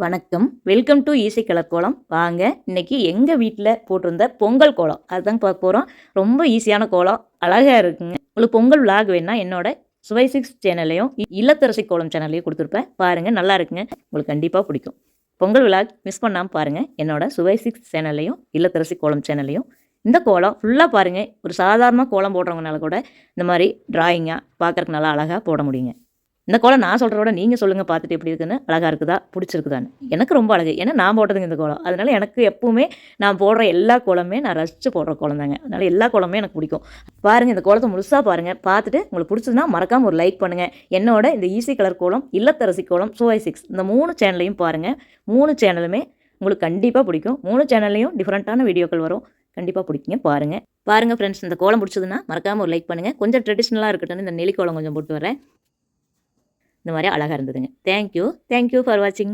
வணக்கம். Welcome to easy colour கோலம். வாங்க இன்னைக்கு எங்கள் வீட்டில் போட்டிருந்த பொங்கல் கோலம் அதுதான் பார்க்க போகிறோம். ரொம்ப ஈஸியான கோலம், அழகாக இருக்குங்க. உங்களுக்கு பொங்கல் விலாக் வேணுன்னா என்னோட சுவை 6 சேனல்லையும் இல்லத்தரசி கோலம் சேனல்லையும் கொடுத்துருப்பேன். பாருங்கள், நல்லா இருக்குங்க. உங்களுக்கு கண்டிப்பாக பிடிக்கும். பொங்கல் விலாக் மிஸ் பண்ணாமல் பாருங்கள். என்னோட சுவை 6 சேனல்லையும் இல்லத்தரசி கோலம் சேனல்லையும் இந்த கோலம் ஃபுல்லாக பாருங்கள். ஒரு சாதாரண கோலம் போடுறவங்கனால கூட இந்த மாதிரி டிராயிங்காக பார்க்குறதுக்கு நல்லா அழகாக போட முடியுங்க. இந்த கோலம் நான் சொல்கிறத விட நீங்கள் சொல்லுங்கள், பார்த்துட்டு எப்படி இருக்குன்னு, அழகாக இருக்குதா, பிடிச்சிருக்குதான்னு. எனக்கு ரொம்ப அழகு. ஏன்னா நான் போட்டதுங்க இந்த கோலம். அதனால் எனக்கு எப்போவுமே நான் போடுற எல்லா கோலமே நான் ரசித்து போடுற கோலம் தாங்க. அதனால் எல்லா கோலமே எனக்கு பிடிக்கும். பாருங்கள், இந்த கோலத்தை முழுசாக பாருங்கள். பார்த்துட்டு உங்களுக்கு பிடிச்சதுன்னா மறக்காமல் ஒரு லைக் பண்ணுங்கள். என்னோட இந்த ஈஸி கலர் கோலம், இல்லத்தரசி கோலம், சுவை 6 இந்த 3 சேனலையும் பாருங்கள். 3 சேனலுமே உங்களுக்கு கண்டிப்பாக பிடிக்கும். 3 சேனல்லையும் டிஃப்ரெண்ட்டான வீடியோக்கள் வரும். கண்டிப்பாக பிடிக்குங்க. பாருங்கள் ஃப்ரெண்ட்ஸ், இந்த கோலம் பிடிச்சதுன்னா மறக்காமல் ஒரு லைக் பண்ணுங்கள். கொஞ்சம் ட்ரெடிஷ்னலாக இருக்கட்டும், இந்த நெல்லி கோலம் கொஞ்சம் போட்டு வரேன். இந்த மாதிரி அழகாக இருந்ததுங்க. தேங்க்யூ ஃபார் வாட்சிங்.